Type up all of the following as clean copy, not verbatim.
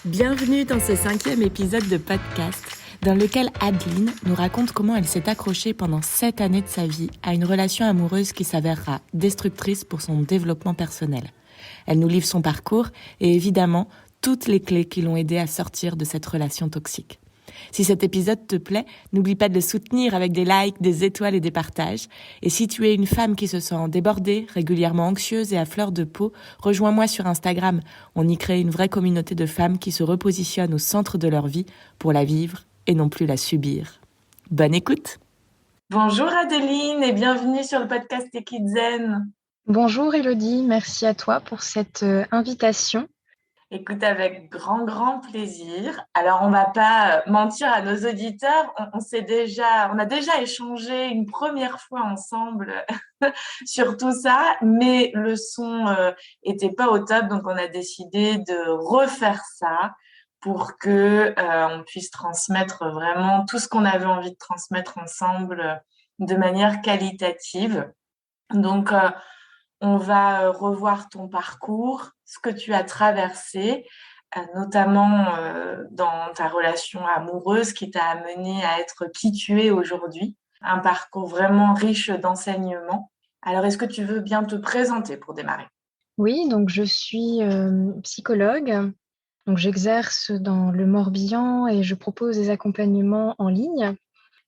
Bienvenue dans ce 5e épisode de podcast dans lequel Adeline nous raconte comment elle s'est accrochée pendant 7 années de sa vie à une relation amoureuse qui s'avérera destructrice pour son développement personnel. Elle nous livre son parcours et évidemment toutes les clés qui l'ont aidée à sortir de cette relation toxique. Si cet épisode te plaît, n'oublie pas de le soutenir avec des likes, des étoiles et des partages. Et si tu es une femme qui se sent débordée, régulièrement anxieuse et à fleur de peau, rejoins-moi sur Instagram. On y crée une vraie communauté de femmes qui se repositionnent au centre de leur vie pour la vivre et non plus la subir. Bonne écoute! Bonjour Adeline et bienvenue sur le podcast Equizen. Bonjour Elodie, merci à toi pour cette invitation. Écoute, avec grand plaisir. Alors, on va pas mentir à nos auditeurs. On a déjà échangé une première fois ensemble sur tout ça, mais le son était pas au top, donc on a décidé de refaire ça pour que on puisse transmettre vraiment tout ce qu'on avait envie de transmettre ensemble de manière qualitative. Donc, on va revoir ton parcours, ce que tu as traversé, notamment dans ta relation amoureuse qui t'a amené à être qui tu es aujourd'hui. Un parcours vraiment riche d'enseignements. Alors, est-ce que tu veux bien te présenter pour démarrer? Oui, donc je suis psychologue, donc j'exerce dans le Morbihan et je propose des accompagnements en ligne.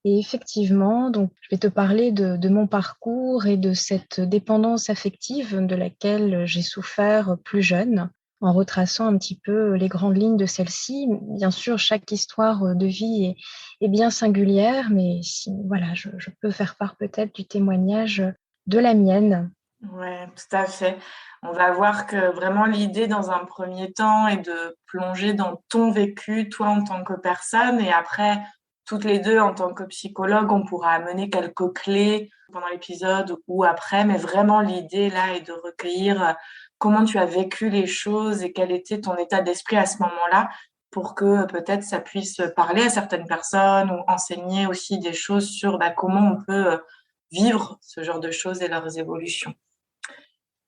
Et effectivement, donc je vais te parler de mon parcours et de cette dépendance affective de laquelle j'ai souffert plus jeune, en retraçant un petit peu les grandes lignes de celle-ci. Bien sûr, chaque histoire de vie est bien singulière, mais voilà, je peux faire part peut-être du témoignage de la mienne. Ouais, tout à fait. On va voir que vraiment l'idée dans un premier temps est de plonger dans ton vécu, toi en tant que personne, et après, toutes les deux en tant que psychologue, on pourra amener quelques clés pendant l'épisode ou après, mais vraiment l'idée là est de recueillir comment tu as vécu les choses et quel était ton état d'esprit à ce moment-là pour que peut-être ça puisse parler à certaines personnes ou enseigner aussi des choses sur comment on peut vivre ce genre de choses et leurs évolutions.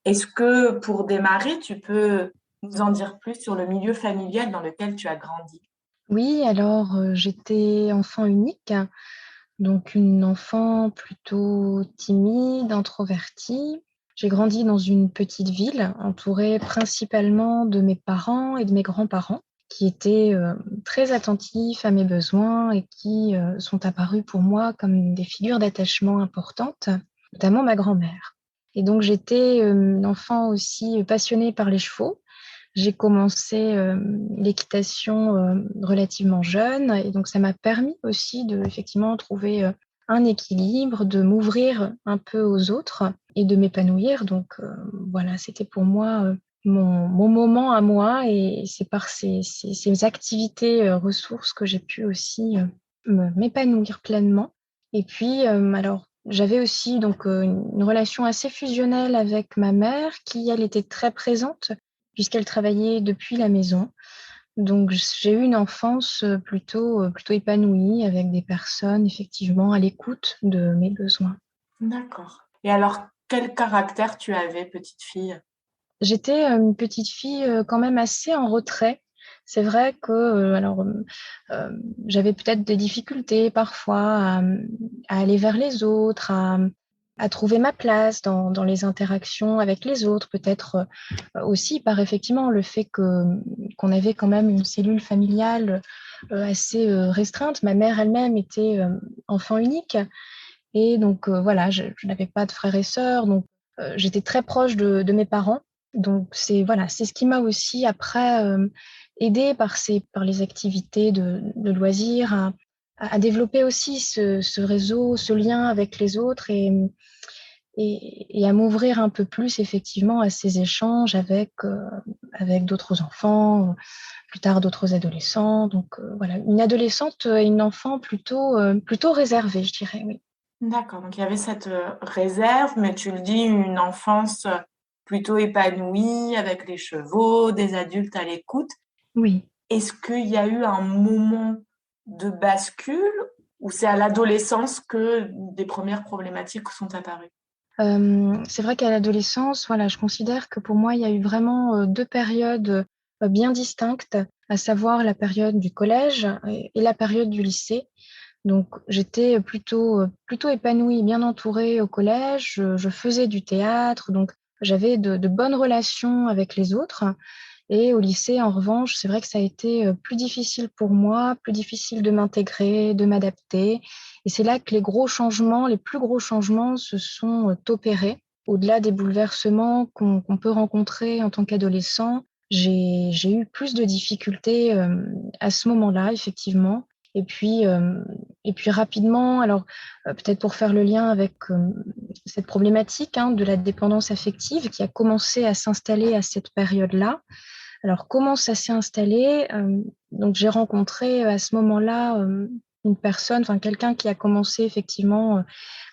Est-ce que pour démarrer, tu peux nous en dire plus sur le milieu familial dans lequel tu as grandi? Oui, alors j'étais enfant unique, donc une enfant plutôt timide, introvertie. J'ai grandi dans une petite ville entourée principalement de mes parents et de mes grands-parents qui étaient très attentifs à mes besoins et qui sont apparus pour moi comme des figures d'attachement importantes, notamment ma grand-mère. Et donc j'étais une enfant aussi passionnée par les chevaux. J'ai commencé l'équitation relativement jeune et donc ça m'a permis aussi de effectivement trouver un équilibre, de m'ouvrir un peu aux autres et de m'épanouir. Donc voilà, c'était pour moi mon moment à moi et c'est par ces activités ressources que j'ai pu aussi m'épanouir pleinement. Et puis alors j'avais aussi donc une relation assez fusionnelle avec ma mère qui, elle, était très présente puisqu'elle travaillait depuis la maison. Donc j'ai eu une enfance plutôt épanouie avec des personnes effectivement à l'écoute de mes besoins. D'accord. Et alors, quel caractère tu avais, petite fille? J'étais une petite fille quand même assez en retrait. C'est vrai que j'avais peut-être des difficultés parfois à aller vers les autres, à trouver ma place dans les interactions avec les autres, peut-être aussi par effectivement le fait qu'on avait quand même une cellule familiale assez restreinte. Ma mère elle-même était enfant unique et donc voilà, je n'avais pas de frères et sœurs, donc j'étais très proche de mes parents. Donc c'est voilà, c'est ce qui m'a aussi après aidée par les activités de loisirs à développer aussi ce réseau, ce lien avec les autres et à m'ouvrir un peu plus effectivement à ces échanges avec d'autres enfants, plus tard d'autres adolescents. Donc voilà, une adolescente et une enfant plutôt réservée, je dirais, oui. D'accord, donc il y avait cette réserve, mais tu le dis, une enfance plutôt épanouie, avec les chevaux, des adultes à l'écoute. Oui. Est-ce qu'il y a eu un moment de bascule ou c'est à l'adolescence que des premières problématiques sont apparues? C'est vrai qu'à l'adolescence, voilà, je considère que pour moi, il y a eu vraiment 2 périodes bien distinctes. à savoir la période du collège et la période du lycée. Donc, j'étais plutôt épanouie, bien entourée au collège. Je faisais du théâtre, donc j'avais de bonnes relations avec les autres. Et au lycée, en revanche, c'est vrai que ça a été plus difficile pour moi, plus difficile de m'intégrer, de m'adapter. Et c'est là que les plus gros changements se sont opérés. Au-delà des bouleversements qu'on peut rencontrer en tant qu'adolescent, j'ai eu plus de difficultés à ce moment-là, effectivement. Et puis, euh, et puis rapidement, alors peut-être pour faire le lien avec cette problématique de la dépendance affective qui a commencé à s'installer à cette période-là. Alors, comment ça s'est installé? Donc, j'ai rencontré à ce moment-là une personne, enfin quelqu'un qui a commencé effectivement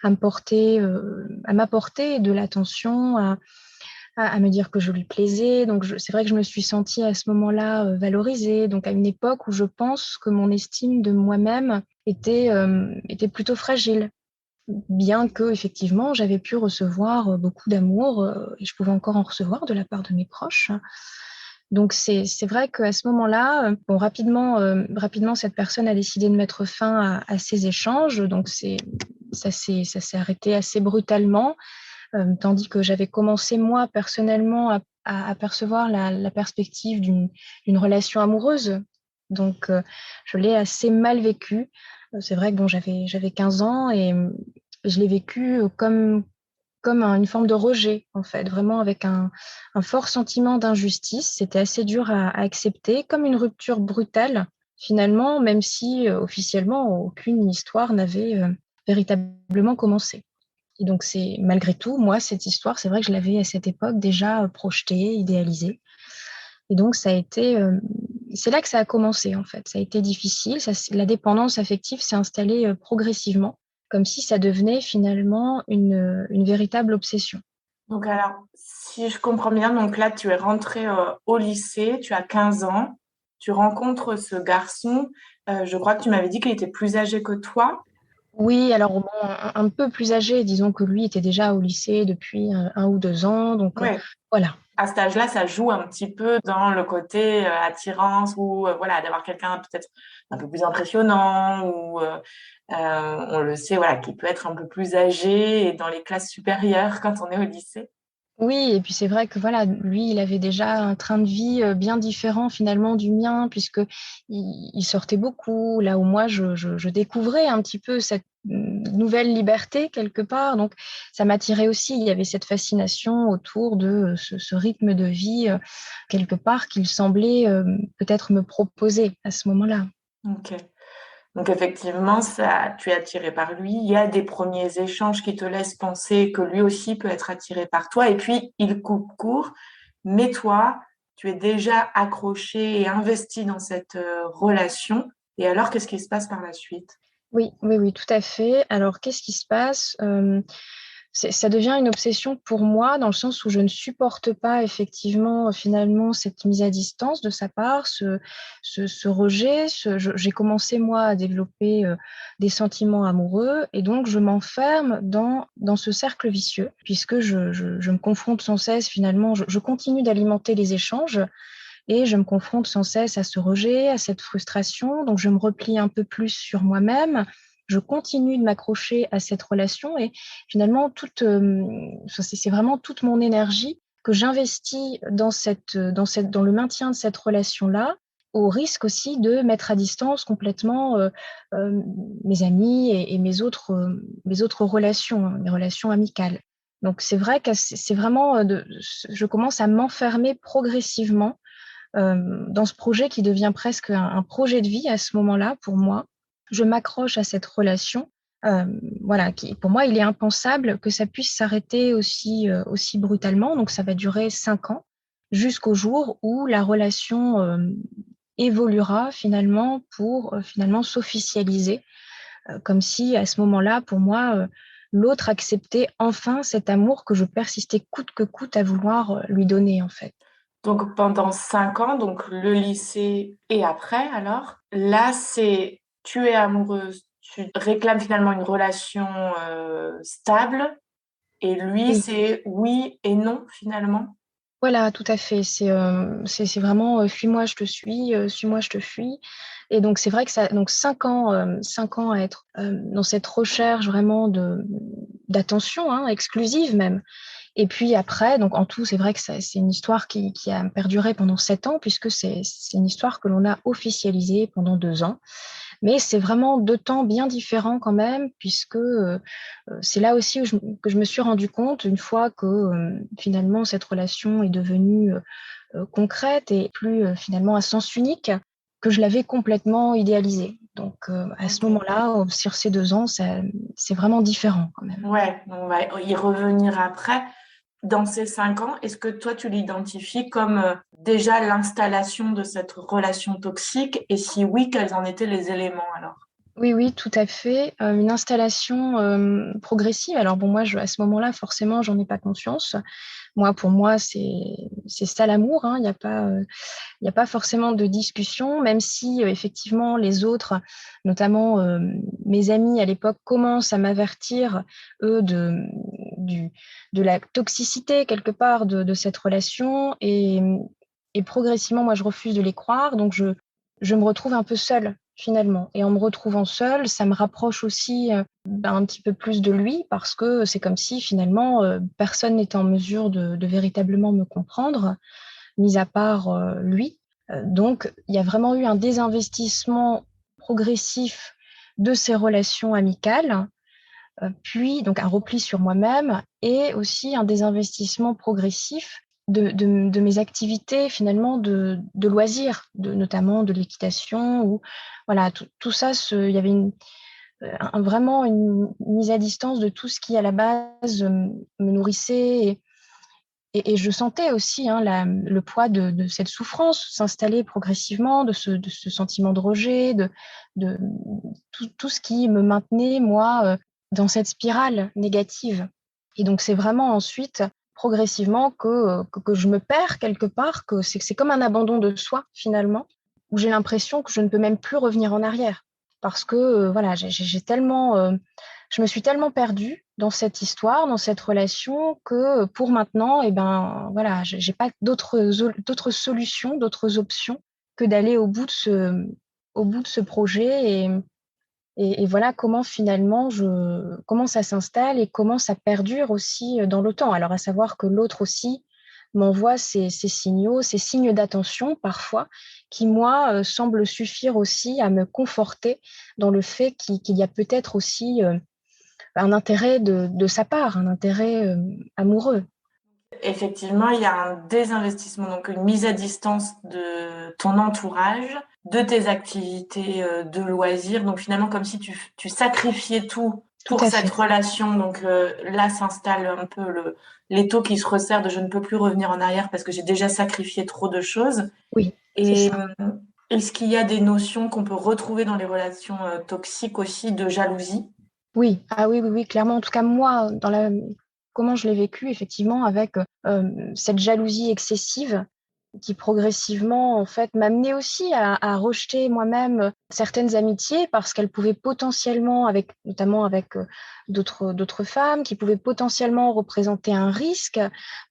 à m'apporter de l'attention, à me dire que je lui plaisais. Donc, c'est vrai que je me suis sentie à ce moment-là valorisée. Donc, à une époque où je pense que mon estime de moi-même était plutôt fragile. Bien que, effectivement, j'avais pu recevoir beaucoup d'amour et je pouvais encore en recevoir de la part de mes proches. Donc, c'est vrai qu'à ce moment-là, bon, rapidement, cette personne a décidé de mettre fin à ces échanges. Donc, ça s'est arrêté assez brutalement, tandis que j'avais commencé, moi, personnellement, à percevoir la perspective d'une relation amoureuse. Donc, je l'ai assez mal vécu. C'est vrai que bon, j'avais 15 ans et je l'ai vécu comme une forme de rejet, en fait, vraiment avec un fort sentiment d'injustice. C'était assez dur à accepter, comme une rupture brutale, finalement, même si officiellement aucune histoire n'avait véritablement commencé. Et donc, c'est malgré tout, moi, cette histoire, c'est vrai que je l'avais à cette époque déjà projetée, idéalisée. Et donc, c'est là que ça a commencé, en fait. Ça a été difficile. La dépendance affective s'est installée progressivement, comme si ça devenait finalement une véritable obsession. Donc alors, si je comprends bien, donc là, tu es rentrée au lycée, tu as 15 ans, tu rencontres ce garçon. Je crois que tu m'avais dit qu'il était plus âgé que toi. Oui, alors bon, un peu plus âgé, disons que lui était déjà au lycée depuis 1 ou 2 ans. Donc, Ouais. voilà. À cet âge-là, ça joue un petit peu dans le côté attirance ou voilà, d'avoir quelqu'un peut-être un peu plus impressionnant ou on le sait, voilà, qui peut être un peu plus âgé et dans les classes supérieures quand on est au lycée. Oui, et puis c'est vrai que voilà, lui, il avait déjà un train de vie bien différent finalement du mien, puisque il sortait beaucoup, là où moi, je découvrais un petit peu cette nouvelle liberté quelque part. Donc, ça m'attirait aussi. Il y avait cette fascination autour de ce rythme de vie, quelque part, qu'il semblait peut-être me proposer à ce moment-là. Ok. Donc effectivement, ça, tu es attiré par lui. Il y a des premiers échanges qui te laissent penser que lui aussi peut être attiré par toi. Et puis, il coupe court. Mais toi, tu es déjà accroché et investi dans cette relation. Et alors, qu'est-ce qui se passe par la suite? Oui, oui, oui, tout à fait. Alors, qu'est-ce qui se passe? Ça devient une obsession pour moi dans le sens où je ne supporte pas effectivement finalement cette mise à distance de sa part, ce rejet. J'ai commencé moi à développer des sentiments amoureux et donc je m'enferme dans ce cercle vicieux puisque je me confronte sans cesse finalement, je continue d'alimenter les échanges et je me confronte sans cesse à ce rejet, à cette frustration. Donc, je me replie un peu plus sur moi-même. Je continue de m'accrocher à cette relation et finalement, c'est vraiment toute mon énergie que j'investis dans le maintien de cette relation-là, au risque aussi de mettre à distance complètement euh, mes amis et mes autres relations, mes relations amicales. Donc, c'est vrai que c'est vraiment, je commence à m'enfermer progressivement dans ce projet qui devient presque un projet de vie à ce moment-là pour moi. Je m'accroche à cette relation. euh, voilà, qui, pour moi, il est impensable que ça puisse s'arrêter aussi brutalement. Donc, ça va durer 5 ans jusqu'au jour où la relation évoluera finalement pour finalement s'officialiser, comme si à ce moment-là, pour moi, l'autre acceptait enfin cet amour que je persistais coûte que coûte à vouloir lui donner en fait. Donc, pendant 5 ans, donc le lycée et après, alors, là, c'est tu es amoureuse, tu réclames finalement une relation stable. Et lui, Oui. c'est oui et non, finalement. Voilà, tout à fait. C'est vraiment fuis-moi, je te suis-moi, je te fuis. Et donc, c'est vrai que ça, donc 5 ans à être dans cette recherche vraiment d'attention, hein, exclusive même. Et puis après, donc en tout, c'est vrai que c'est une histoire qui a perduré pendant 7 ans, puisque c'est une histoire que l'on a officialisée pendant 2 ans. Mais c'est vraiment 2 temps bien différents quand même, puisque c'est là aussi que je me suis rendu compte, une fois que finalement cette relation est devenue concrète et plus finalement à sens unique, que je l'avais complètement idéalisée. Donc à ce Ok. moment-là, sur ces 2 ans, c'est vraiment différent quand même. Ouais, on va y revenir après. Dans ces 5 ans, est-ce que toi, tu l'identifies comme déjà l'installation de cette relation toxique? Et si oui, quels en étaient les éléments alors? Oui, oui, tout à fait. Une installation progressive. Alors bon, moi, à ce moment-là, forcément, j'en ai pas conscience. Moi, pour moi, c'est ça l'amour, hein. Il y a pas forcément de discussion, même si effectivement les autres, notamment mes amis à l'époque, commencent à m'avertir, eux, du, de la toxicité quelque part de cette relation. Et progressivement, moi, je refuse de les croire. Donc, je me retrouve un peu seule finalement. Et en me retrouvant seule, ça me rapproche aussi un petit peu plus de lui, parce que c'est comme si finalement personne n'était en mesure de véritablement me comprendre, mis à part lui. Donc, il y a vraiment eu un désinvestissement progressif de ces relations amicales, puis donc un repli sur moi-même, et aussi un désinvestissement progressif de mes activités finalement de loisirs, notamment de l'équitation, ou voilà, tout ça, il y avait vraiment une mise à distance de tout ce qui à la base me nourrissait. Et je sentais aussi, hein, le poids de cette souffrance s'installer progressivement, de ce sentiment de rejet, de tout ce qui me maintenait, moi, dans cette spirale négative. Et donc, c'est vraiment ensuite, progressivement, que je me perds quelque part, que c'est comme un abandon de soi, finalement, où j'ai l'impression que je ne peux même plus revenir en arrière. Parce que, voilà, j'ai tellement je me suis tellement perdue dans cette histoire, dans cette relation, que pour maintenant, eh ben, voilà, j'ai pas d'autres solutions, d'autres options que d'aller au bout de ce projet. Et voilà comment finalement comment ça s'installe et comment ça perdure aussi dans le temps. Alors, à savoir que l'autre aussi m'envoie ces signaux, ces signes d'attention parfois, qui, moi, semblent suffire aussi à me conforter dans le fait qu'il y a peut-être aussi un intérêt de sa part, un intérêt amoureux. Effectivement, il y a un désinvestissement, donc une mise à distance de ton entourage, de tes activités de loisirs. Donc finalement, comme si tu sacrifiais tout Tout pour à cette fait. relation. Donc là s'installe un peu l'étau qui se resserre de je ne peux plus revenir en arrière parce que j'ai déjà sacrifié trop de choses. Oui, c'est Et ça. est-ce qu'il y a des notions qu'on peut retrouver dans les relations toxiques aussi de jalousie? Oui, ah oui, oui, oui, clairement. En tout cas, moi, comment je l'ai vécu, effectivement, avec cette jalousie excessive qui progressivement, en fait, m'amenait aussi à rejeter moi-même certaines amitiés, parce qu'elles pouvaient potentiellement, notamment avec d'autres femmes, qui pouvaient potentiellement représenter un risque,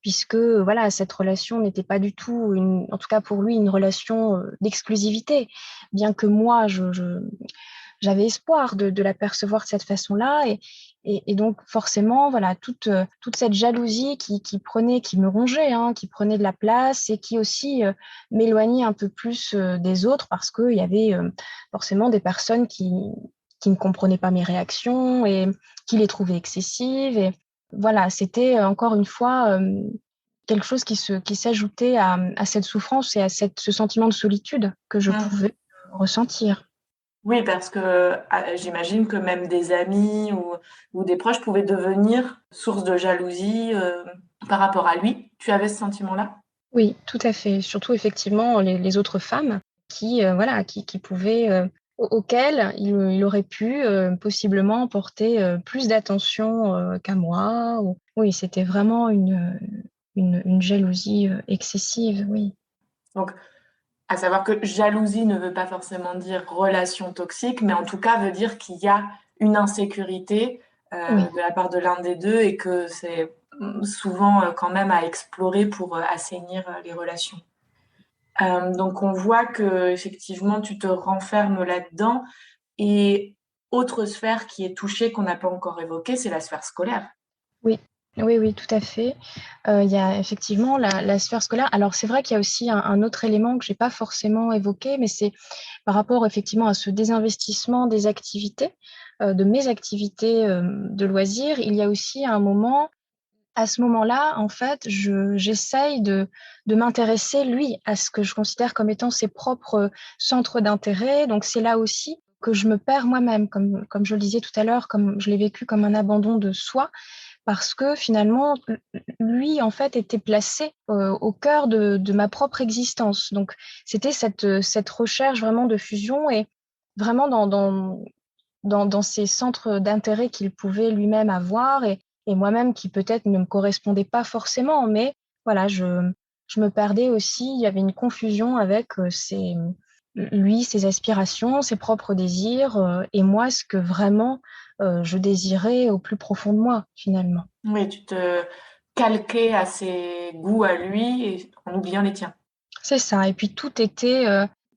puisque voilà, cette relation n'était pas du tout, en tout cas pour lui, une relation d'exclusivité. Bien que moi, j'avais espoir de la percevoir de cette façon-là. Et donc, forcément, voilà, toute cette jalousie qui me rongeait, hein, qui prenait de la place, et qui aussi m'éloignait un peu plus des autres, parce qu'il y avait forcément des personnes qui ne comprenaient pas mes réactions et qui les trouvaient excessives. Et voilà, c'était encore une fois quelque chose qui s'ajoutait à cette souffrance et à ce sentiment de solitude que je Mmh. pouvais ressentir. Oui, parce que j'imagine que même des amis ou des proches pouvaient devenir source de jalousie par rapport à lui. Tu avais ce sentiment-là? Oui, tout à fait. Surtout effectivement les autres femmes voilà, qui pouvaient, auxquelles il aurait pu, possiblement porter, plus d'attention, qu'à moi. Ou oui, c'était vraiment une jalousie, excessive, oui. Donc, à savoir que jalousie ne veut pas forcément dire relation toxique, mais en tout cas veut dire qu'il y a une insécurité Oui, de la part de l'un des deux et que c'est souvent quand même à explorer pour assainir les relations. Donc on voit que effectivement tu te renfermes là-dedans. Et autre sphère qui est touchée qu'on n'a pas encore évoquée, c'est la sphère scolaire. Oui, oui, oui, tout à fait. Il y a effectivement la sphère scolaire. Alors, c'est vrai qu'il y a aussi un autre élément que j'ai pas forcément évoqué, mais c'est par rapport effectivement à ce désinvestissement des activités, de mes activités, de loisirs. Il y a aussi un moment à ce moment-là, en fait, j'essaye de m'intéresser, lui, à ce que je considère comme étant ses propres centres d'intérêt. Donc, c'est là aussi que je me perds moi-même, comme je le disais tout à l'heure, comme je l'ai vécu comme un abandon de soi, parce que finalement, lui, en fait, était placé au cœur de ma propre existence. Donc, c'était cette recherche vraiment de fusion et vraiment dans ces centres d'intérêt qu'il pouvait lui-même avoir et moi-même qui peut-être ne me correspondait pas forcément, mais voilà, je me perdais aussi. Il y avait une confusion avec lui, ses aspirations, ses propres désirs et moi, ce que vraiment je désirais au plus profond de moi, finalement. Oui, tu te calquais à ses goûts à lui et en oubliant les tiens. C'est ça. Et puis tout était,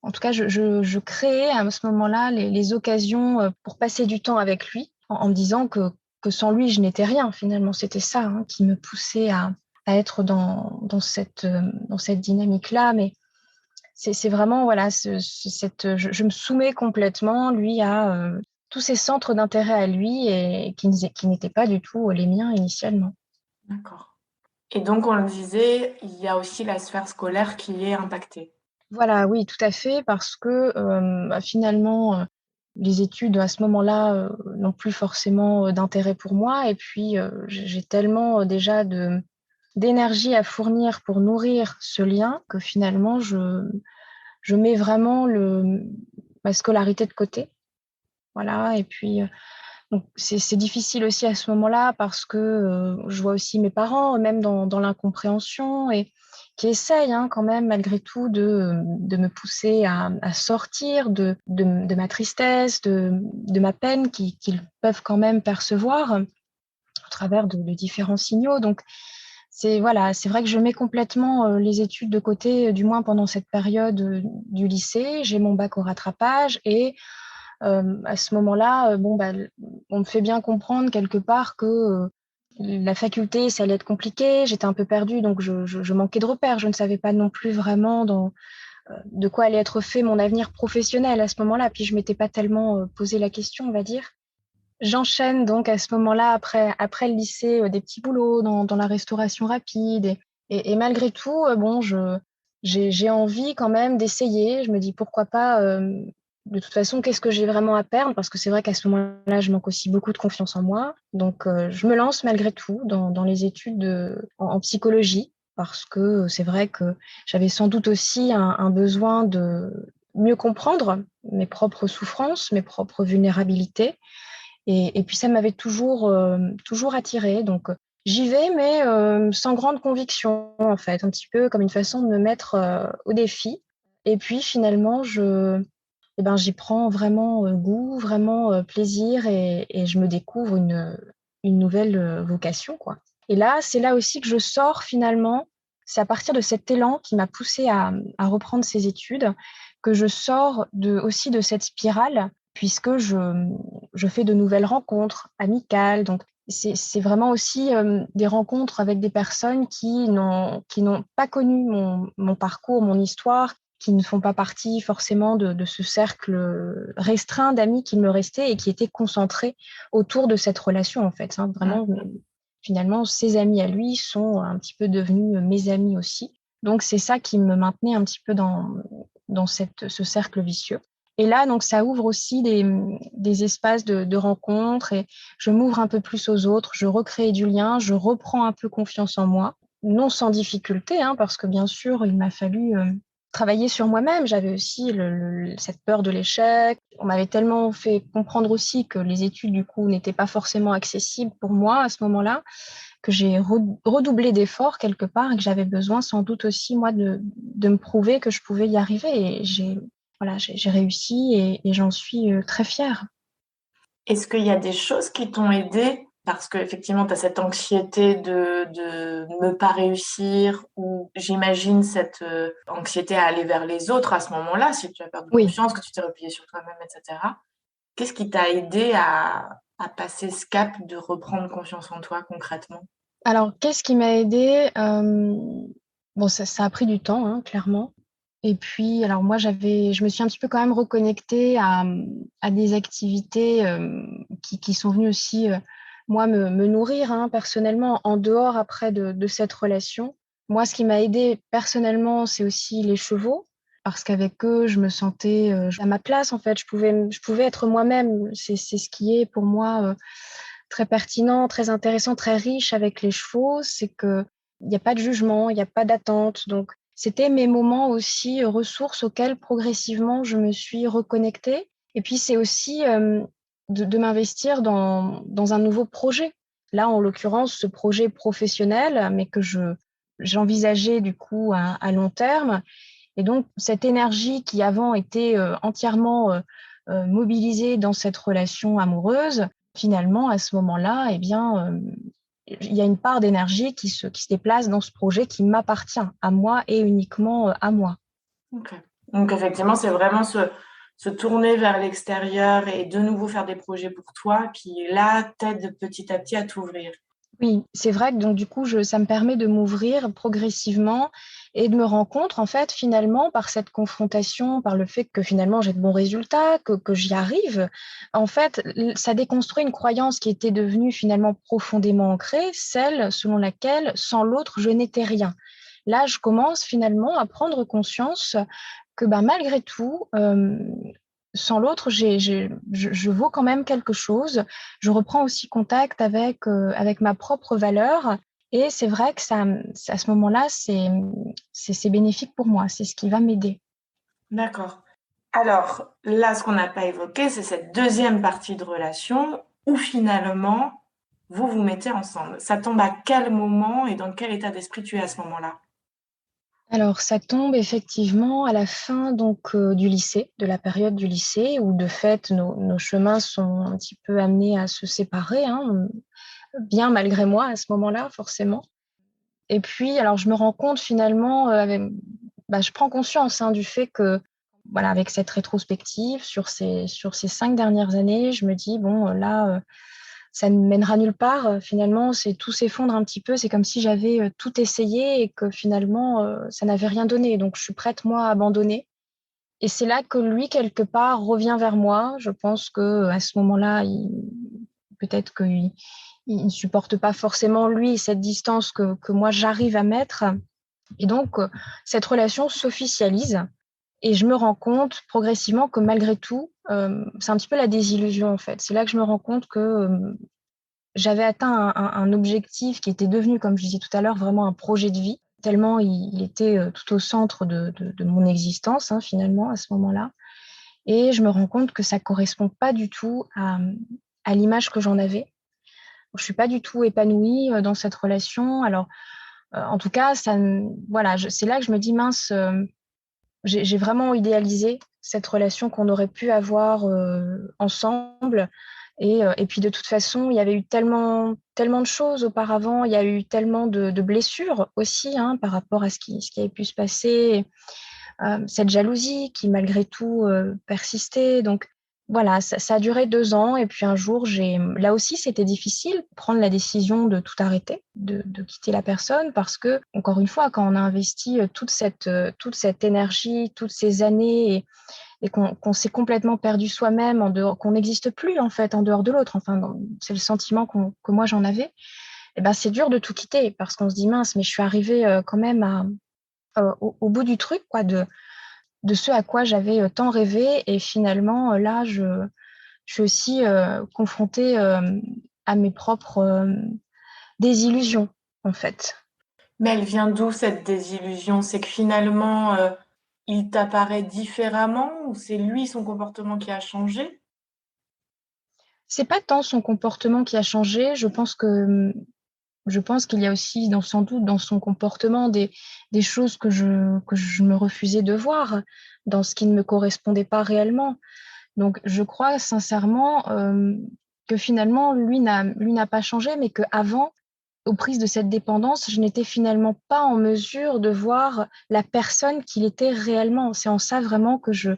en tout cas, je créais à ce moment-là les occasions pour passer du temps avec lui, en me disant que sans lui, je n'étais rien. Finalement, c'était ça hein, qui me poussait à être dans cette dynamique-là. Mais c'est vraiment, voilà, je me soumets complètement, lui, à tous ces centres d'intérêt à lui et qui n'étaient pas du tout les miens initialement. D'accord. Et donc, on le disait, il y a aussi la sphère scolaire qui est impactée. Voilà, oui, tout à fait, parce que finalement, les études à ce moment-là n'ont plus forcément d'intérêt pour moi. Et puis, j'ai tellement déjà d'énergie à fournir pour nourrir ce lien que finalement, je mets vraiment ma scolarité de côté. Voilà, et puis donc c'est difficile aussi à ce moment-là parce que, je vois aussi mes parents, même dans l'incompréhension et qui essayent, hein, quand même malgré tout de me pousser à sortir de ma tristesse, de ma peine qu'ils peuvent quand même percevoir au travers de différents signaux. Donc c'est voilà, c'est vrai que je mets complètement, les études de côté, du moins pendant cette période, du lycée. J'ai mon bac au rattrapage et à ce moment-là, bon, bah, on me fait bien comprendre quelque part que la faculté, ça allait être compliqué. J'étais un peu perdue, donc je manquais de repères. Je ne savais pas non plus vraiment de quoi allait être fait mon avenir professionnel à ce moment-là. Puis je m'étais pas tellement posé la question, on va dire. J'enchaîne donc à ce moment-là, après le lycée, des petits boulots dans la restauration rapide. Et malgré tout, bon, j'ai envie quand même d'essayer. Je me dis pourquoi pas, de toute façon, qu'est-ce que j'ai vraiment à perdre? Parce que c'est vrai qu'à ce moment-là, je manque aussi beaucoup de confiance en moi. Donc, je me lance malgré tout dans les études en psychologie, parce que c'est vrai que j'avais sans doute aussi un besoin de mieux comprendre mes propres souffrances, mes propres vulnérabilités et puis ça m'avait toujours attirée, donc j'y vais, mais sans grande conviction, en fait, un petit peu comme une façon de me mettre, au défi et puis finalement eh ben, j'y prends vraiment, goût, vraiment, plaisir et je me découvre une nouvelle, vocation, quoi et là, c'est là aussi que je sors finalement, c'est à partir de cet élan qui m'a poussée à reprendre ces études, que je sors aussi de cette spirale puisque je fais de nouvelles rencontres amicales. Donc, c'est vraiment aussi des rencontres avec des personnes qui n'ont pas connu mon parcours, mon histoire, qui ne font pas partie forcément de ce cercle restreint d'amis qui me restait et qui étaient concentrés autour de cette relation, en fait. Hein. Vraiment, finalement, ses amis à lui sont un petit peu devenus mes amis aussi. Donc, c'est ça qui me maintenait un petit peu dans ce cercle vicieux. Et là, donc, ça ouvre aussi des espaces de rencontres et je m'ouvre un peu plus aux autres, je recrée du lien, je reprends un peu confiance en moi, non sans difficulté, hein, parce que bien sûr, il m'a fallu travailler sur moi-même. J'avais aussi cette peur de l'échec. On m'avait tellement fait comprendre aussi que les études, du coup, n'étaient pas forcément accessibles pour moi à ce moment-là, que j'ai redoublé d'efforts quelque part et que j'avais besoin sans doute aussi, moi, de me prouver que je pouvais y arriver. Et j'ai réussi et j'en suis très fière. Est-ce qu'il y a des choses qui t'ont aidé parce qu'effectivement, tu as cette anxiété de ne pas réussir, ou j'imagine cette anxiété à aller vers les autres à ce moment-là, si tu as perdu Oui. confiance, que tu t'es replié sur toi-même, etc. Qu'est-ce qui t'a aidé à passer ce cap de reprendre confiance en toi concrètement? Alors, qu'est-ce qui m'a aidée? Bon, ça a pris du temps, hein, clairement. Et puis, alors moi, je me suis un petit peu quand même reconnectée à des activités qui sont venues aussi, moi, me nourrir, hein, personnellement, en dehors après de cette relation. Moi, ce qui m'a aidée personnellement, c'est aussi les chevaux, parce qu'avec eux, je me sentais à ma place, en fait. Je pouvais être moi-même. C'est ce qui est pour moi très pertinent, très intéressant, très riche avec les chevaux, c'est qu'il n'y a pas de jugement, il n'y a pas d'attente. Donc, c'était mes moments aussi ressources auxquels progressivement je me suis reconnectée. Et puis, c'est aussi de m'investir dans un nouveau projet. Là, en l'occurrence, ce projet professionnel, mais que j'envisageais du coup à long terme. Et donc, cette énergie qui avant était entièrement mobilisée dans cette relation amoureuse, finalement, à ce moment-là, eh bien, il y a une part d'énergie qui se déplace dans ce projet qui m'appartient, à moi et uniquement à moi. Ok. Donc effectivement, c'est vraiment se tourner vers l'extérieur et de nouveau faire des projets pour toi qui, là, t'aide petit à petit à t'ouvrir. Oui, c'est vrai que donc du coup, ça me permet de m'ouvrir progressivement et de me rendre compte, en fait, finalement, par cette confrontation, par le fait que finalement j'ai de bons résultats, que j'y arrive, en fait, ça déconstruit une croyance qui était devenue finalement profondément ancrée, celle selon laquelle, sans l'autre, je n'étais rien. Là, je commence finalement à prendre conscience que malgré tout, sans l'autre, je vaux quand même quelque chose. Je reprends aussi contact avec ma propre valeur. Et c'est vrai que à ce moment-là, c'est bénéfique pour moi. C'est ce qui va m'aider. D'accord. Alors, là, ce qu'on n'a pas évoqué, c'est cette deuxième partie de relation où finalement, vous vous mettez ensemble. Ça tombe à quel moment et dans quel état d'esprit tu es à ce moment-là? Alors, ça tombe effectivement à la fin donc du lycée, de la période du lycée, où de fait, nos chemins sont un petit peu amenés à se séparer, hein, bien malgré moi à ce moment-là, forcément. Et puis, alors, je me rends compte finalement, je prends conscience hein, du fait que, voilà, avec cette rétrospective sur ces 5 dernières années, je me dis, bon, là, ça ne mènera nulle part. Finalement, tout s'effondre un petit peu. C'est comme si j'avais tout essayé et que finalement, ça n'avait rien donné. Donc, je suis prête, moi, à abandonner. Et c'est là que lui, quelque part, revient vers moi. Je pense que à ce moment-là, peut-être qu'il il ne supporte pas forcément, lui, cette distance que moi, j'arrive à mettre. Et donc, cette relation s'officialise et je me rends compte progressivement que malgré tout, c'est un petit peu la désillusion, en fait. C'est là que je me rends compte que j'avais atteint un objectif qui était devenu, comme je disais tout à l'heure, vraiment un projet de vie, tellement il était tout au centre de mon existence, hein, finalement, à ce moment-là. Et je me rends compte que ça ne correspond pas du tout à l'image que j'en avais. Je ne suis pas du tout épanouie dans cette relation. Alors, en tout cas, voilà, c'est là que je me dis, mince, j'ai vraiment idéalisé cette relation qu'on aurait pu avoir ensemble. Et puis, de toute façon, il y avait eu tellement, tellement de choses auparavant. Il y a eu tellement de blessures aussi hein, par rapport à ce qui avait pu se passer. Cette jalousie qui, malgré tout, persistait. Donc, voilà, ça a duré 2 ans. Et puis, un jour, là aussi, c'était difficile, prendre la décision de tout arrêter, de quitter la personne, parce que, encore une fois, quand on a investi toute cette énergie, toutes ces années, et qu'on s'est complètement perdu soi-même, en dehors, qu'on n'existe plus, en fait, en dehors de l'autre, enfin, c'est le sentiment que moi, j'en avais, et ben, c'est dur de tout quitter, parce qu'on se dit, mince, mais je suis arrivée quand même au bout du truc, quoi, de ce à quoi j'avais tant rêvé. Et finalement, là, je suis aussi confrontée à mes propres désillusions, en fait. Mais elle vient d'où cette désillusion? C'est que finalement, il t'apparaît différemment ou c'est lui, son comportement qui a changé? C'est pas tant son comportement qui a changé. Je pense qu'il y a aussi, sans doute, dans son comportement, des choses que je me refusais de voir, dans ce qui ne me correspondait pas réellement. Donc, je crois sincèrement que finalement, lui n'a pas changé, mais qu'avant, aux prises de cette dépendance, je n'étais finalement pas en mesure de voir la personne qu'il était réellement. C'est en ça vraiment que je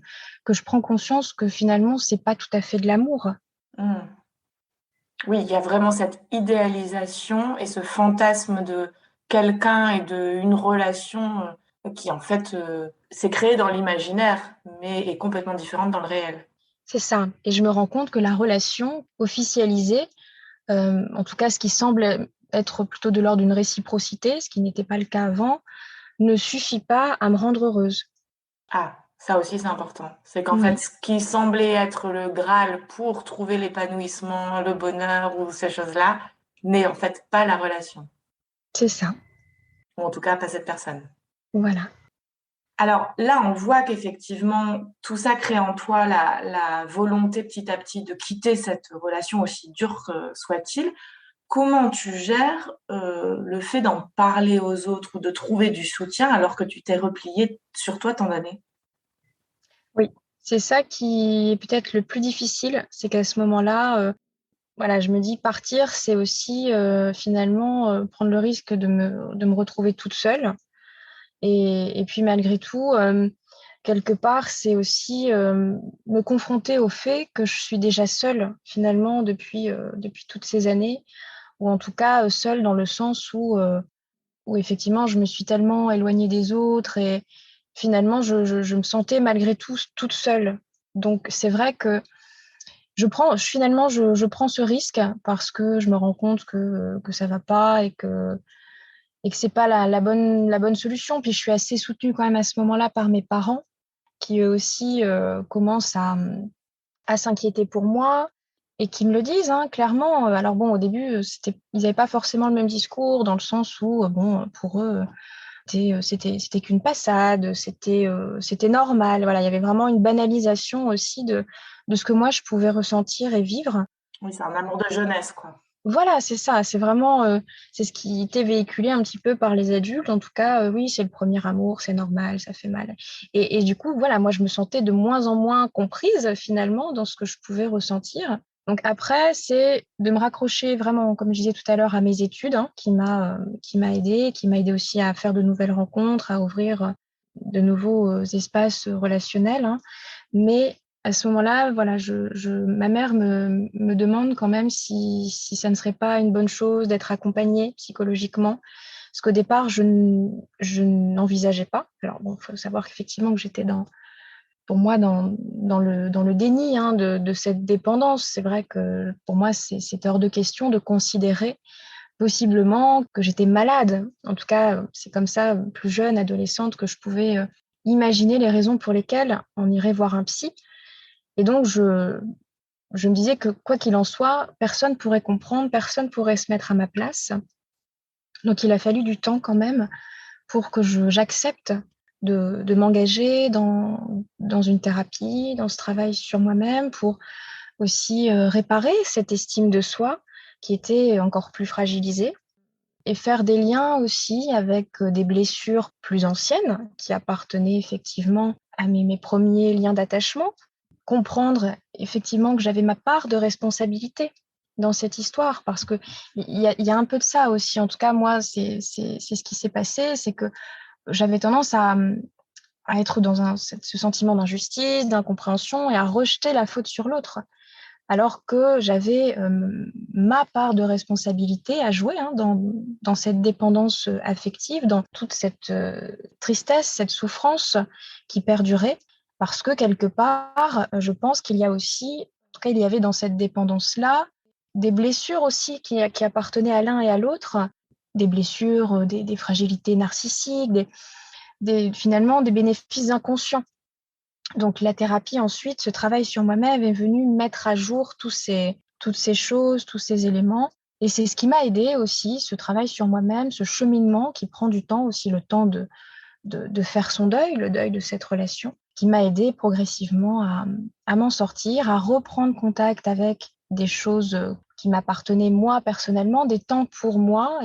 prends conscience que finalement, c'est pas tout à fait de l'amour. Mmh. Oui, il y a vraiment cette idéalisation et ce fantasme de quelqu'un et d'une relation, qui en fait, s'est créée dans l'imaginaire, mais est complètement différente dans le réel. C'est ça. Et je me rends compte que la relation officialisée, en tout cas ce qui semble être plutôt de l'ordre d'une réciprocité, ce qui n'était pas le cas avant, ne suffit pas à me rendre heureuse. Ah, ça aussi c'est important. C'est qu'en fait, Oui, ce qui semblait être le Graal pour trouver l'épanouissement, le bonheur ou ces choses-là, n'est en fait pas la relation, c'est ça. ou en tout cas pas cette personne. Voilà. Alors là, on voit qu'effectivement, tout ça crée en toi la volonté petit à petit de quitter cette relation aussi dure que soit-il. Comment tu gères, le fait d'en parler aux autres ou de trouver du soutien alors que tu t'es repliée sur toi tant d'années? Oui, c'est ça qui est peut-être le plus difficile, c'est qu'à ce moment-là, voilà, je me dis partir, c'est aussi, finalement, prendre le risque de me retrouver toute seule et puis malgré tout, quelque part, c'est aussi, me confronter au fait que je suis déjà seule finalement depuis toutes ces années ou en tout cas, seule dans le sens où effectivement je me suis tellement éloignée des autres et finalement je me sentais malgré tout toute seule. Donc c'est vrai que je prends ce risque parce que je me rends compte que ça va pas et que c'est pas la bonne solution. Puis je suis assez soutenue quand même à ce moment-là par mes parents qui eux aussi, commencent à s'inquiéter pour moi et qui me le disent, hein, clairement. Alors bon, au début, ils avaient pas forcément le même discours dans le sens où, bon, pour eux, c'était qu'une passade, c'était normal. Voilà, il y avait vraiment une banalisation aussi de ce que moi je pouvais ressentir et vivre. Oui, c'est un amour de jeunesse, quoi. Voilà, c'est ça, c'est vraiment, c'est ce qui était véhiculé un petit peu par les adultes. En tout cas, oui, c'est le premier amour, c'est normal, ça fait mal et du coup, voilà, moi, je me sentais de moins en moins comprise, finalement, dans ce que je pouvais ressentir. Donc après, c'est de me raccrocher vraiment, comme je disais tout à l'heure, à mes études, hein, qui m'a aidée aussi à faire de nouvelles rencontres, à ouvrir, de nouveaux, espaces, relationnels, hein. Mais à ce moment-là, voilà, ma mère me demande quand même si ça ne serait pas une bonne chose d'être accompagnée psychologiquement. Parce qu'au départ, je n'envisageais pas. Alors bon, il faut savoir qu'effectivement que j'étais pour moi, dans le déni, hein, de cette dépendance. C'est vrai que pour moi, c'est hors de question de considérer possiblement que j'étais malade. En tout cas, c'est comme ça, plus jeune, adolescente, que je pouvais, imaginer les raisons pour lesquelles on irait voir un psy. Et donc, je me disais que quoi qu'il en soit, personne pourrait comprendre, personne pourrait se mettre à ma place. Donc, il a fallu du temps quand même pour que j'accepte de m'engager dans une thérapie, dans ce travail sur moi-même, pour aussi réparer cette estime de soi qui était encore plus fragilisée et faire des liens aussi avec des blessures plus anciennes qui appartenaient effectivement à mes premiers liens d'attachement. Comprendre effectivement que j'avais ma part de responsabilité dans cette histoire parce qu'il y a un peu de ça aussi. En tout cas, moi, c'est ce qui s'est passé, c'est que j'avais tendance à être dans ce sentiment d'injustice, d'incompréhension et à rejeter la faute sur l'autre, alors que j'avais ma part de responsabilité à jouer, hein, dans cette dépendance affective, dans toute cette tristesse, cette souffrance qui perdurait, parce que quelque part, je pense qu'il y a aussi, en tout cas, il y avait dans cette dépendance-là, des blessures aussi qui appartenaient à l'un et à l'autre, des blessures, des fragilités narcissiques, finalement des bénéfices inconscients. Donc la thérapie ensuite, ce travail sur moi-même est venu mettre à jour toutes ces choses, tous ces éléments et c'est ce qui m'a aidée aussi, ce travail sur moi-même, ce cheminement qui prend du temps aussi, le temps de faire son deuil, le deuil de cette relation, qui m'a aidée progressivement à m'en sortir, à reprendre contact avec des choses, qui m'appartenaient moi personnellement, des temps pour moi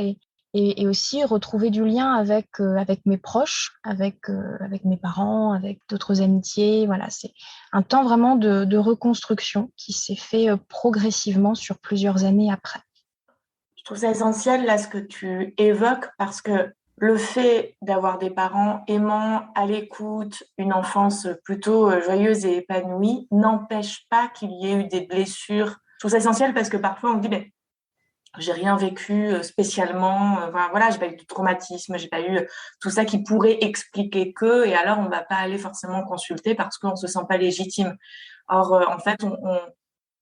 et aussi retrouver du lien avec mes proches, avec mes parents, avec d'autres amitiés. Voilà, c'est un temps vraiment de reconstruction qui s'est fait progressivement sur plusieurs années après. Je trouve ça essentiel, là, ce que tu évoques, parce que le fait d'avoir des parents aimants, à l'écoute, une enfance plutôt joyeuse et épanouie, n'empêche pas qu'il y ait eu des blessures. Je trouve ça essentiel parce que parfois on dit, ben, j'ai rien vécu spécialement, voilà, j'ai pas eu de traumatisme, j'ai pas eu tout ça qui pourrait expliquer que, et alors on va pas aller forcément consulter parce qu'on se sent pas légitime. Or, en fait,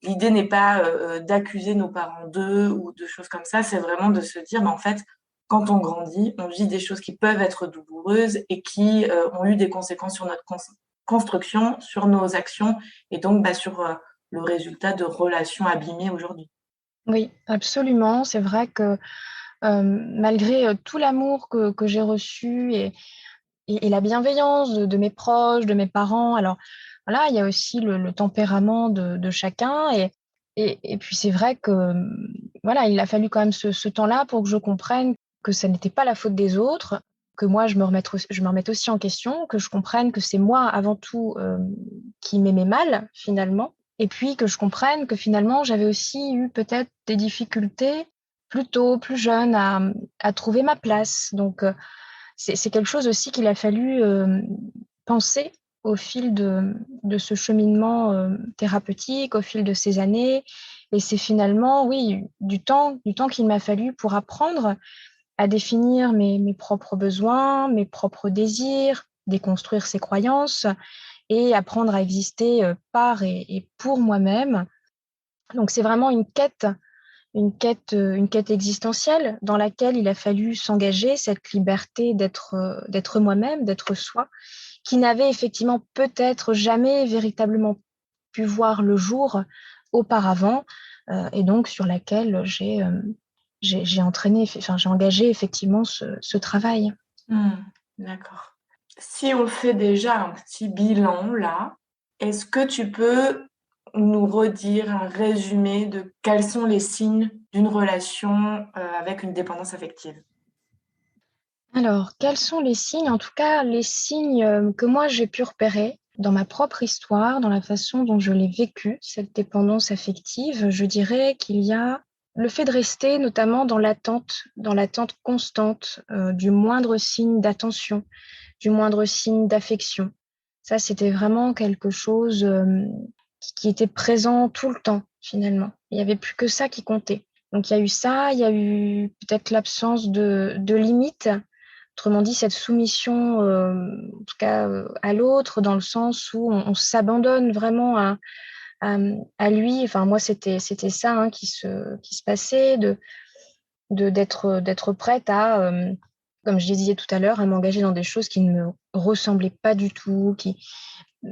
l'idée n'est pas d'accuser nos parents d'eux ou de choses comme ça, c'est vraiment de se dire, mais en fait, quand on grandit, on vit des choses qui peuvent être douloureuses et qui ont eu des conséquences sur notre construction, sur nos actions et donc sur le résultat de relations abîmées aujourd'hui. Oui, absolument. C'est vrai que malgré tout l'amour que j'ai reçu et la bienveillance de mes proches, de mes parents, alors voilà, il y a aussi le tempérament de chacun. Et puis c'est vrai que voilà, il a fallu quand même ce temps-là pour que je comprenne que ça n'était pas la faute des autres, que moi je me remette aussi en question, que je comprenne que c'est moi avant tout qui m'aimais mal finalement. Et puis que je comprenne que finalement j'avais aussi eu peut-être des difficultés plus tôt, plus jeune, à trouver ma place. Donc c'est quelque chose aussi qu'il a fallu penser au fil de ce cheminement thérapeutique, au fil de ces années. Et c'est finalement, oui, du temps qu'il m'a fallu pour apprendre à définir mes propres besoins, mes propres désirs, déconstruire ses croyances et apprendre à exister par et pour moi-même. Donc c'est vraiment une quête existentielle dans laquelle il a fallu s'engager, cette liberté d'être moi-même, d'être soi, qui n'avait effectivement peut-être jamais véritablement pu voir le jour auparavant, et donc sur laquelle j'ai engagé effectivement ce travail. D'accord. Si on fait déjà un petit bilan là, est-ce que tu peux nous redire un résumé de quels sont les signes d'une relation avec une dépendance affective? Alors, quels sont les signes? En tout cas, les signes que moi j'ai pu repérer dans ma propre histoire, dans la façon dont je l'ai vécue, cette dépendance affective, je dirais qu'il y a le fait de rester notamment dans l'attente constante du moindre signe d'attention, du moindre signe d'affection. Ça, c'était vraiment quelque chose qui était présent tout le temps, finalement. Il n'y avait plus que ça qui comptait. Donc, il y a eu ça, il y a eu peut-être l'absence de limites. Autrement dit, cette soumission, en tout cas à l'autre, dans le sens où on s'abandonne vraiment à, à lui. Enfin, moi, c'était ça hein, qui se passait, d'être prête à, comme je disais tout à l'heure, à m'engager dans des choses qui ne me ressemblaient pas du tout,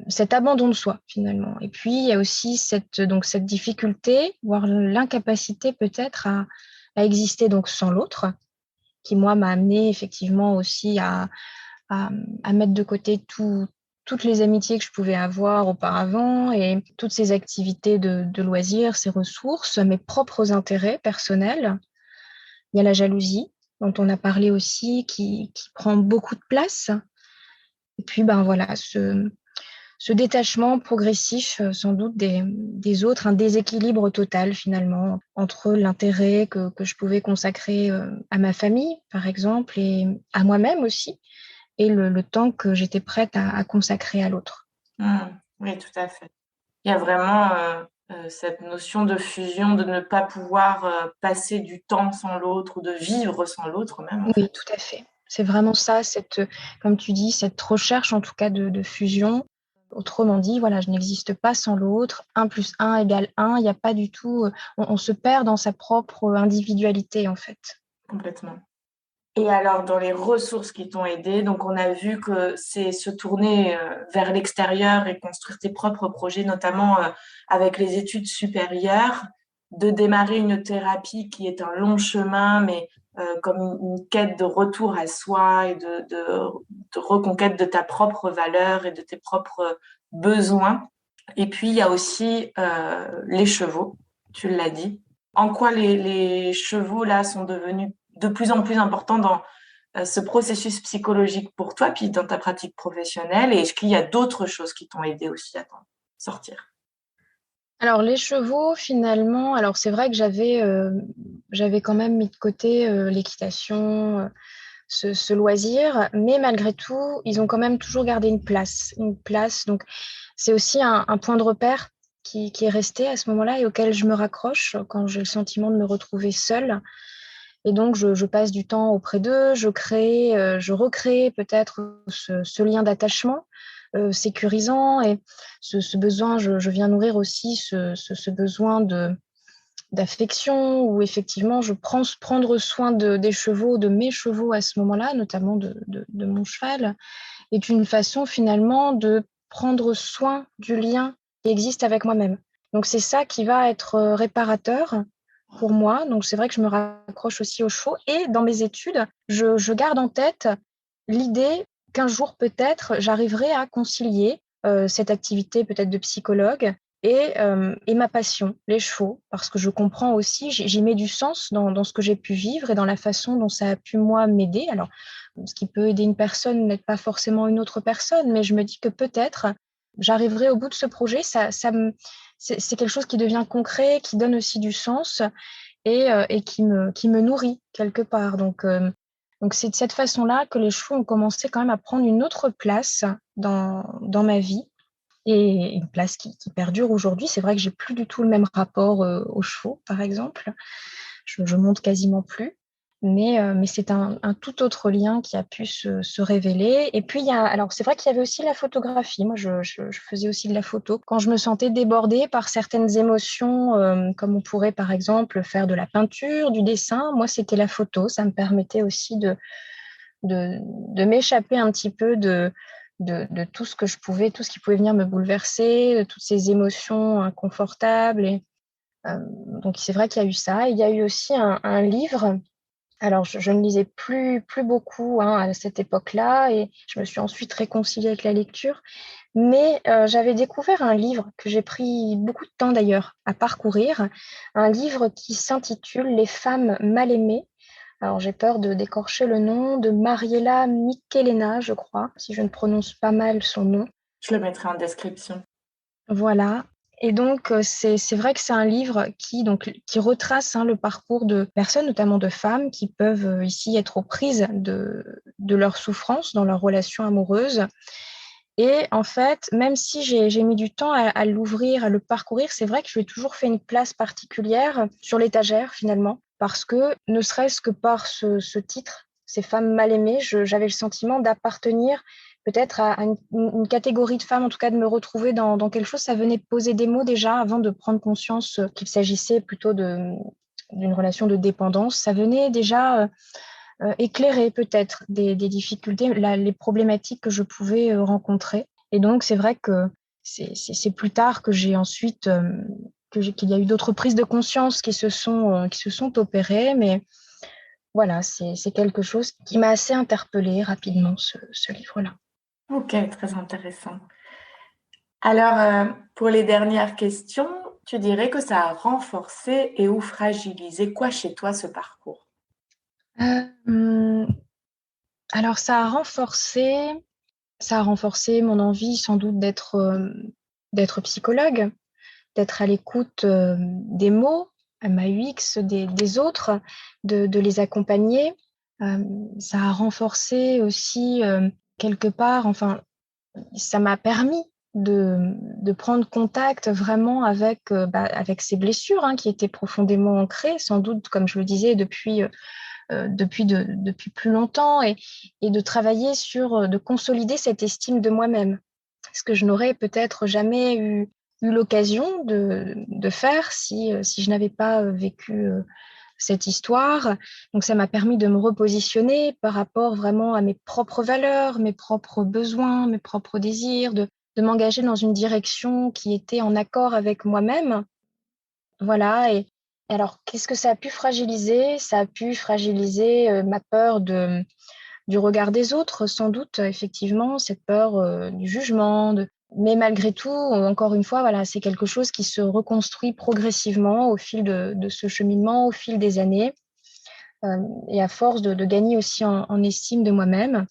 cet abandon de soi finalement. Et puis, il y a aussi cette difficulté, voire l'incapacité peut-être à exister donc sans l'autre, qui moi m'a amené effectivement aussi à, à mettre de côté toutes les amitiés que je pouvais avoir auparavant et toutes ces activités de loisirs, ces ressources, mes propres intérêts personnels. Il y a la jalousie, dont on a parlé aussi, qui prend beaucoup de place. Et puis, ben voilà, ce détachement progressif, sans doute, des autres, un déséquilibre total finalement entre l'intérêt que je pouvais consacrer à ma famille, par exemple, et à moi-même aussi, et le temps que j'étais prête à consacrer à l'autre. Oui, tout à fait. Il y a vraiment cette notion de fusion, de ne pas pouvoir passer du temps sans l'autre ou de vivre sans l'autre même en Oui, fait. tout à fait. C'est vraiment ça, comme tu dis, cette recherche en tout cas de fusion. Autrement dit, voilà, je n'existe pas sans l'autre. 1 plus 1 égale 1. Il n'y a pas du tout. On se perd dans sa propre individualité, en fait. Complètement. Et alors, dans les ressources qui t'ont aidé, donc on a vu que c'est se tourner vers l'extérieur et construire tes propres projets, notamment avec les études supérieures, de démarrer une thérapie qui est un long chemin, mais comme une quête de retour à soi et de reconquête de ta propre valeur et de tes propres besoins. Et puis, il y a aussi les chevaux, tu l'as dit. En quoi les chevaux, là, sont devenus de plus en plus important dans ce processus psychologique pour toi, puis dans ta pratique professionnelle? Et est-ce qu'il y a d'autres choses qui t'ont aidé aussi à t'en sortir? Alors les chevaux, finalement, alors c'est vrai que j'avais quand même mis de côté l'équitation, ce loisir, mais malgré tout, ils ont quand même toujours gardé une place, une place. Donc c'est aussi un point de repère qui est resté à ce moment-là et auquel je me raccroche quand j'ai le sentiment de me retrouver seule. Et donc je passe du temps auprès d'eux, je recrée peut-être ce lien d'attachement sécurisant et ce besoin, je viens nourrir aussi ce besoin d'affection où effectivement je prendre soin des chevaux, de mes chevaux à ce moment-là, notamment de mon cheval, est une façon finalement de prendre soin du lien qui existe avec moi-même. Donc c'est ça qui va être réparateur pour moi. Donc c'est vrai que je me raccroche aussi aux chevaux et dans mes études, je garde en tête l'idée qu'un jour peut-être j'arriverai à concilier cette activité peut-être de psychologue et ma passion, les chevaux, parce que je comprends aussi, j'y mets du sens dans ce que j'ai pu vivre et dans la façon dont ça a pu, moi, m'aider. Alors, ce qui peut aider une personne n'aide pas forcément une autre personne, mais je me dis que peut-être j'arriverai au bout de ce projet. C'est quelque chose qui devient concret, qui donne aussi du sens et qui me nourrit quelque part. Donc c'est de cette façon-là que les chevaux ont commencé quand même à prendre une autre place dans ma vie et une place qui perdure aujourd'hui. C'est vrai que j'ai plus du tout le même rapport aux chevaux, par exemple. Je monte quasiment plus. Mais c'est un tout autre lien qui a pu se révéler. Et puis, alors c'est vrai qu'il y avait aussi la photographie. Moi, je faisais aussi de la photo. Quand je me sentais débordée par certaines émotions, comme on pourrait par exemple faire de la peinture, du dessin, moi, c'était la photo. Ça me permettait aussi de m'échapper un petit peu de tout ce que je pouvais, tout ce qui pouvait venir me bouleverser, de toutes ces émotions inconfortables. Donc, c'est vrai qu'il y a eu ça. Il y a eu aussi un livre. Alors, je ne lisais plus beaucoup à cette époque-là et je me suis ensuite réconciliée avec la lecture. Mais j'avais découvert un livre que j'ai pris beaucoup de temps d'ailleurs à parcourir, un livre qui s'intitule Les femmes mal aimées. Alors, j'ai peur de d'écorcher le nom de Mariella Michelena, je crois, si je ne prononce pas mal son nom. Je le mettrai en description. Voilà. Et donc, c'est vrai que c'est un livre qui retrace le parcours de personnes, notamment de femmes, qui peuvent ici être aux prises de leur souffrance dans leur relation amoureuse. Et en fait, même si j'ai mis du temps à l'ouvrir, à le parcourir, c'est vrai que je lui ai toujours fait une place particulière sur l'étagère finalement, parce que ne serait-ce que par ce titre, Ces femmes mal aimées, j'avais le sentiment d'appartenir peut-être à une catégorie de femmes, en tout cas de me retrouver dans quelque chose. Ça venait poser des mots déjà avant de prendre conscience qu'il s'agissait plutôt d'une relation de dépendance. Ça venait déjà éclairer peut-être des difficultés, les problématiques que je pouvais rencontrer. Et donc, c'est vrai que c'est plus tard que j'ai ensuite, qu'il y a eu d'autres prises de conscience qui se sont opérées. Mais voilà, c'est quelque chose qui m'a assez interpellée rapidement, ce livre-là. Ok, très intéressant. Alors, pour les dernières questions, tu dirais que ça a renforcé et ou fragilisé quoi chez toi ce parcours? Euh, alors, ça a renforcé mon envie sans doute d'être psychologue, d'être à l'écoute des mots, MAUX, des autres, de les accompagner. Ça a renforcé aussi quelque part, enfin, ça m'a permis de prendre contact vraiment avec ces blessures qui étaient profondément ancrées, sans doute, comme je le disais, depuis plus longtemps, et de travailler de consolider cette estime de moi-même. Ce que je n'aurais peut-être jamais eu l'occasion de faire si je n'avais pas vécu cette histoire. Donc, ça m'a permis de me repositionner par rapport vraiment à mes propres valeurs, mes propres besoins, mes propres désirs, de m'engager dans une direction qui était en accord avec moi-même. Voilà. Et alors, qu'est-ce que ça a pu fragiliser? Ça a pu fragiliser ma peur du regard des autres, sans doute, effectivement, cette peur du jugement. Mais malgré tout, encore une fois, voilà, c'est quelque chose qui se reconstruit progressivement au fil de ce cheminement, au fil des années. et à force de gagner aussi en estime de moi-même.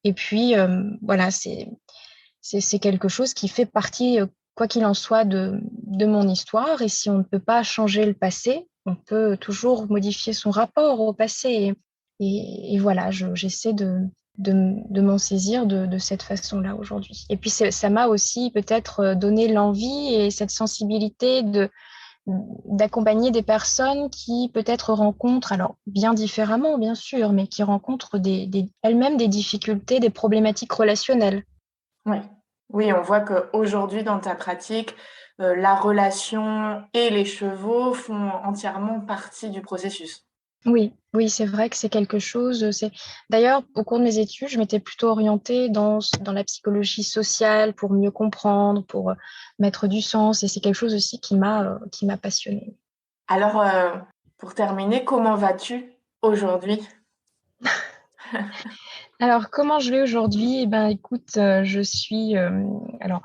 Et puis, voilà, c'est quelque chose qui fait partie, quoi qu'il en soit, de mon histoire. Et si on ne peut pas changer le passé, on peut toujours modifier son rapport au passé. Et voilà, j'essaie de m'en saisir de cette façon-là aujourd'hui. Et puis, ça m'a aussi peut-être donné l'envie et cette sensibilité d'accompagner des personnes qui peut-être rencontrent, alors bien différemment bien sûr, mais qui rencontrent elles-mêmes des difficultés, des problématiques relationnelles. Oui. Oui, on voit qu'aujourd'hui, dans ta pratique, la relation et les chevaux font entièrement partie du processus. Oui, oui, c'est vrai que c'est quelque chose. D'ailleurs, au cours de mes études, je m'étais plutôt orientée dans la psychologie sociale pour mieux comprendre, pour mettre du sens. Et c'est quelque chose aussi qui m'a passionnée. Alors, pour terminer, comment vas-tu aujourd'hui? Alors, comment je vais aujourd'hui? Eh ben, écoute, alors,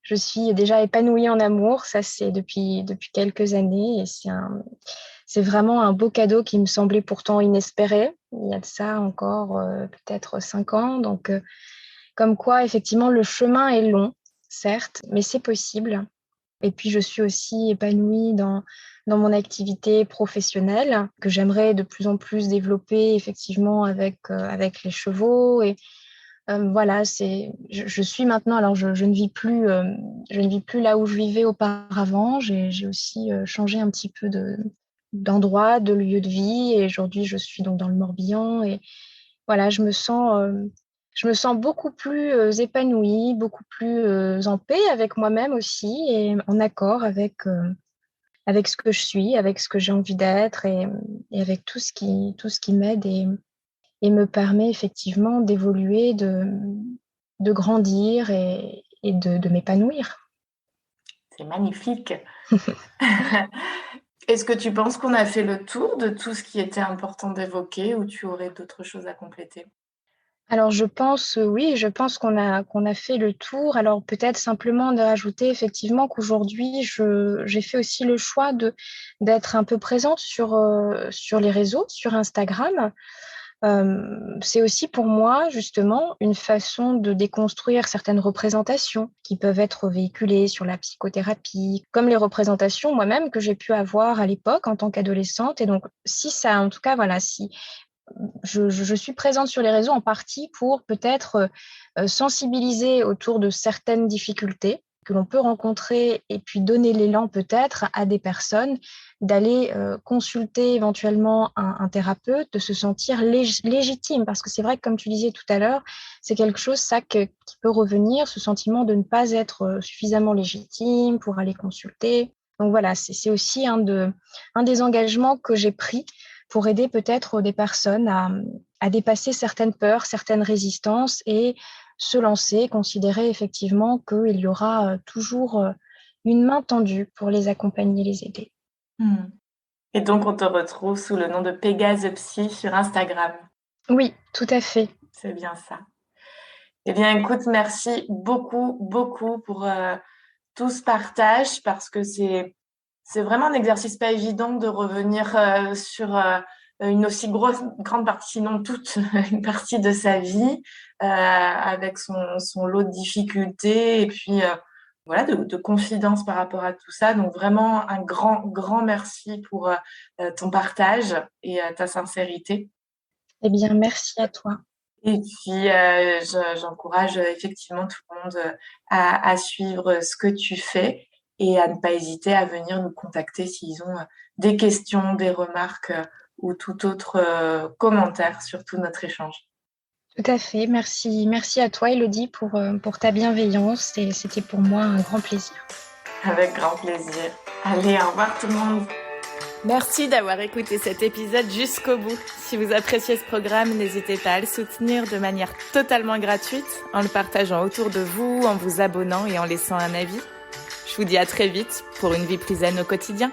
je suis déjà épanouie en amour. Ça, c'est depuis quelques années, et c'est vraiment un beau cadeau qui me semblait pourtant inespéré. Il y a de ça encore peut-être 5 ans. Donc, comme quoi, effectivement, le chemin est long, certes, mais c'est possible. Et puis, je suis aussi épanouie dans mon activité professionnelle que j'aimerais de plus en plus développer effectivement avec les chevaux. Et voilà, je suis maintenant, alors je ne vis plus là où je vivais auparavant. J'ai aussi changé un petit peu d'endroit, de lieu de vie. Et aujourd'hui, je suis donc dans le Morbihan. Et voilà, je me sens beaucoup plus épanouie, beaucoup plus en paix avec moi-même aussi, et en accord avec ce que je suis, avec ce que j'ai envie d'être, et avec tout ce qui m'aide et me permet effectivement d'évoluer, de grandir et de m'épanouir. C'est magnifique. Est-ce que tu penses qu'on a fait le tour de tout ce qui était important d'évoquer ou tu aurais d'autres choses à compléter? Alors je pense, oui, je pense qu'on a fait le tour. Alors peut-être simplement de rajouter effectivement qu'aujourd'hui j'ai fait aussi le choix d'être un peu présente sur les réseaux, sur Instagram. C'est aussi pour moi justement une façon de déconstruire certaines représentations qui peuvent être véhiculées sur la psychothérapie, comme les représentations moi-même que j'ai pu avoir à l'époque en tant qu'adolescente. Et donc si ça, en tout cas, voilà, si je suis présente sur les réseaux en partie pour peut-être sensibiliser autour de certaines difficultés que l'on peut rencontrer, et puis donner l'élan peut-être à des personnes d'aller consulter éventuellement un thérapeute, de se sentir légitime. Parce que c'est vrai que, comme tu disais tout à l'heure, c'est quelque chose qui peut revenir, ce sentiment de ne pas être suffisamment légitime pour aller consulter. Donc voilà, c'est aussi un des engagements que j'ai pris pour aider peut-être des personnes à dépasser certaines peurs, certaines résistances, et se lancer, considérer effectivement qu'il y aura toujours une main tendue pour les accompagner, les aider. Mmh. Et donc on te retrouve sous le nom de Pégase Psy sur Instagram. Oui, tout à fait. C'est bien ça. Eh bien écoute, merci beaucoup, beaucoup pour, tout ce partage parce que c'est vraiment un exercice pas évident de revenir, sur, une aussi grande partie, sinon toute une partie de sa vie, avec son lot de difficultés et puis, voilà, de confidences par rapport à tout ça. Donc vraiment un grand, grand merci pour, ton partage et ta sincérité. Eh bien, merci à toi. Et puis, j'encourage, effectivement tout le monde, à suivre ce que tu fais et à ne pas hésiter à venir nous contacter s'ils ont, des questions, des remarques, ou tout autre, commentaire sur tout notre échange. Tout à fait. Merci, merci à toi, Elodie, pour ta bienveillance. Et c'était pour moi un grand plaisir. Avec grand plaisir. Allez, au revoir tout le monde. Merci d'avoir écouté cet épisode jusqu'au bout. Si vous appréciez ce programme, n'hésitez pas à le soutenir de manière totalement gratuite, en le partageant autour de vous, en vous abonnant et en laissant un avis. Je vous dis à très vite pour une vie plus zen au quotidien.